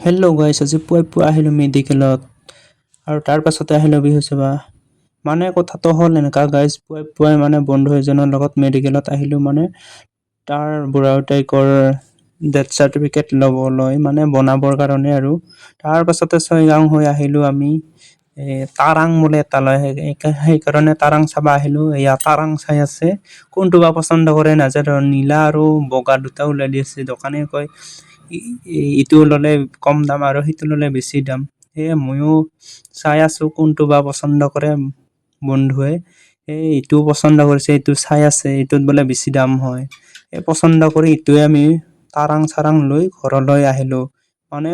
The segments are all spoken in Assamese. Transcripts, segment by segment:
হেল্ল' গাইছ আজি পুৱা আহিলোঁ মেডিকেলত আৰু তাৰ পাছতে আহিলোঁ বিহু সভা মানে কথাটো হ'ল এনেকুৱা গাইজ পুৱাই মানে বন্ধু এজনৰ লগত মেডিকেলত আহিলোঁ মানে তাৰ বুঢ়া আইতাকৰ ডেথ চাৰ্টিফিকেট ল'বলৈ মানে বনাবৰ কাৰণে আৰু তাৰ পাছতে ছয়গাঁও হৈ আহিলোঁ আমি তাৰাং বোলে এটা লয় সেইকাৰণে তাৰাং চাব আহিলোঁ এয়া তাৰাং চাই আছে কোনটো বা পচন্দ কৰে নাজানো নীলা আৰু বগা দুটা ওলাই দি আছে দোকানে কয় ইটো ল'লে কম দাম আৰু সিটো ল'লে বেছি দাম সেয়ে ময়ো চাই আছোঁ কোনটো বা পচন্দ কৰে বন্ধুৱে এইটো পচন্দ কৰিছে এইটো চাই আছে এইটোত বোলে বেছি দাম হয় এই পচন্দ কৰি ইটোৱে আমি তাৰাং লৈ ঘৰলৈ আহিলোঁ মানে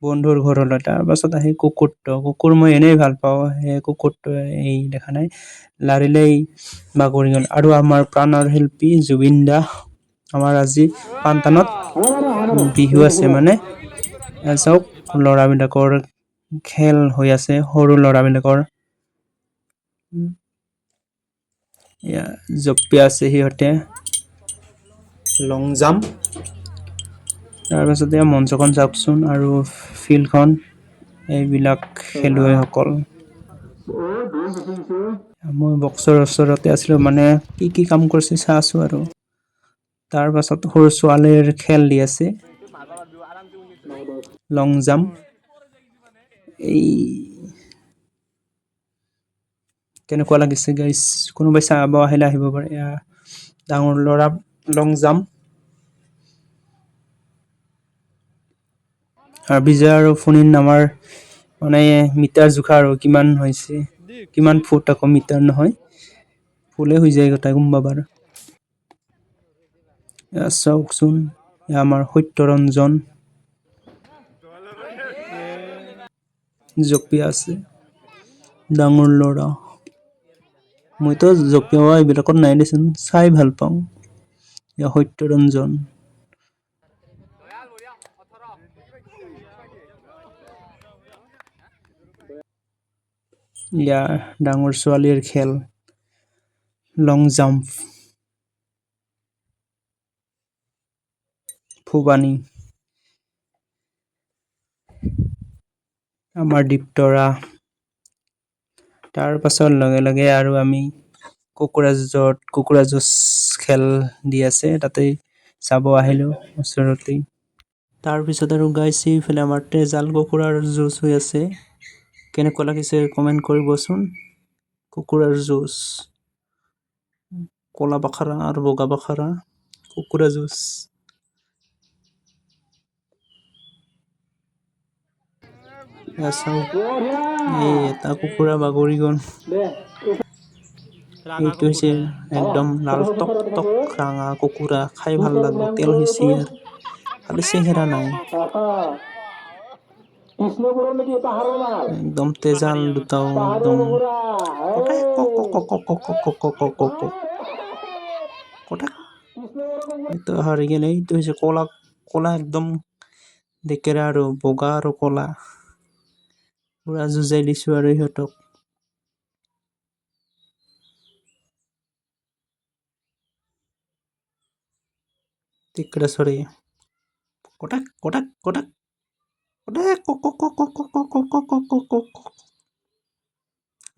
বন্ধুৰ ঘৰলৈ তাৰ পাছত আহি কুকুৰ মই এনেই ভাল পাওঁ সেই কুকুৰটোৱে এই দেখা নাই লাৰিলেই বাগৰি গ'ল আৰু আমাৰ প্ৰাণৰ শিল্পী জুবিন দা আমাৰ আজি পানটানত বিহু আছে মানে চাওক ল'ৰাবিলাকৰ খেল হৈ আছে সৰু ল'ৰাবিলাকৰ এয়া জঁপিয়াই আছে সিহঁতে লং জাম্প তাৰপাছতে মঞ্চখন চাওকচোন আৰু ফিল্ডখন এইবিলাক খেলুৱৈসকল মই বক্সৰ ওচৰতে আছিলোঁ মানে কি কাম কৰিছে চাই আছোঁ আৰু তাৰ পাছত সৰু ছোৱালীৰ খেল দি আছে লং জাম্প এই কেনেকুৱা লাগিছে গাইছ কোনোবাই চাব আহিলে আহিব পাৰে ডাঙৰ ল'ৰা লং জাম্প আৰু বিজয় আৰু ফোনিন আমাৰ মানে মিটাৰ জোখা আৰু কিমান হৈছে কিমান ফুট আকৌ মিটাৰ নহয় ফুলে হৈ যায় গোটাই কোনোবাবাৰ চাওকচোন আমাৰ সত্যৰঞ্জন জঁপিয়াই আছে ডাঙৰ ল'ৰা মইতো জঁপিওৱা এইবিলাকত নাই দেচোন চাই ভাল পাওঁ সত্যৰঞ্জন ইয়াৰ ডাঙৰ ছোৱালীৰ খেল লং জাম্প ফুবানী আমাৰ দীপ্তৰা তাৰ পাছত লগে আৰু আমি কুকুৰা যুঁজ খেল দি আছে তাতে চাব আহিলোঁ ওচৰতেই তাৰপিছত আৰু গাইছে এইফালে আমাৰ তেজাল কুকুৰাৰ যুঁজ হৈ আছে কেনেকুৱা লাগিছে কমেণ্ট কৰিবচোন কুকুৰাৰ যুঁজ ক'লা বাখাৰা আৰু বগা বাখাৰা কুকুৰা যুঁজ চাওক এই এটা কুকুৰা বাগৰি গ'ল এইটো হৈছে একদম লাল টক ৰঙা কুকুৰা খাই ভাল লাগিব তেল হৈছে ইয়াৰ খালি চেহেৰা নাই একদম তেজাল দুটাও একদম এইটো হাৰি গেলে এইটো হৈছে কলা একদম ডেকেৰা আৰু বগা আৰু কলা পুৰা যুঁজাই দিছো আৰু ইহঁতক টিকৰাচৰে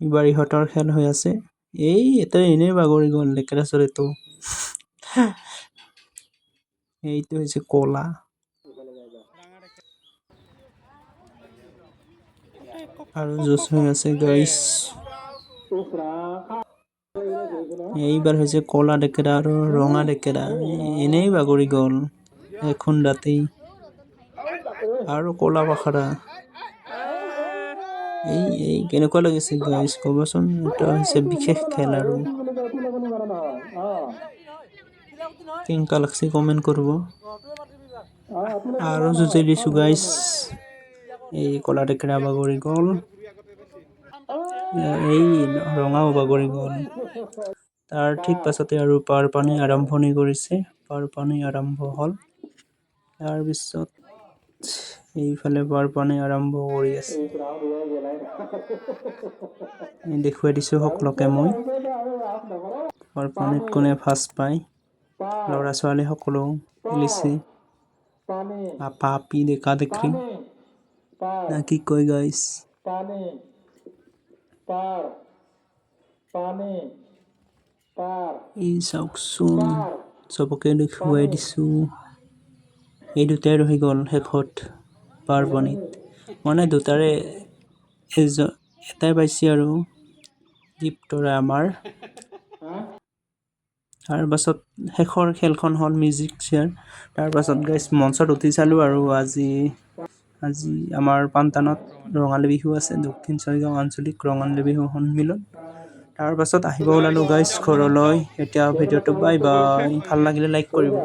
এইবাৰ ইহঁতৰ খেল হৈ আছে এটা এনেই বাগৰি গ'ল লেকেৰাচৰেটো এইটো হৈছে কলা আৰু যুঁজ হৈ আছে গাইছ এইবাৰ হৈছে কলা ডেকেৰা আৰু ৰঙা ডেকেৰা এনেই বাগৰি গ'ল খুন্দাতেই আৰু কলা বাখাৰা এই কেনেকুৱা লাগিছে গাইছ ক'বচোন এটা হৈছে বিশেষ খেল আৰু কেনেকুৱা লাগছে কমেণ্ট কৰিব আৰু যুঁজাই দিছোঁ গাইছ এই কলা ডেকেৰা বাগৰি গ'ল এই ৰঙাও বাগৰি গ'ল তাৰ ঠিক পাছতে আৰু পানী আৰম্ভণি কৰিছে পানী আৰম্ভ হ'ল তাৰপিছত এইফালে পানী আৰম্ভ কৰি আছে দেখুৱাই দিছোঁ সকলোকে মই পানীত কোনে ফাৰ্ষ্ট পায় ল'ৰা ছোৱালী সকলো খেলিছে আপা আপি ডেকা দেখি না কি কয় গাইজ পানি পার পানি পার এই চাওকচোন পার চবকে দেখুৱাই দিছোঁ এই দুটাই ৰহি গ'ল শেষত পাৰ্বণীত মানে দুটাৰে এটাই পাইছে আৰু দীপ্তৰে আমাৰ তাৰপাছত শেষৰ খেলখন হ'ল মিউজিক চেয়াৰ তাৰপাছত গাইজ মঞ্চত উঠি চালোঁ আৰু আজি আমাৰ পানটানত ৰঙালী বিহু আছে দক্ষিণ ছয়গাঁও আঞ্চলিক ৰঙালী বিহু সন্মিলন তাৰপাছত আহিব ওলালোঁ গাইজ ঘৰলৈ এতিয়া ভিডিঅ'টো বাই বাই ভাল লাগিলে লাইক কৰিব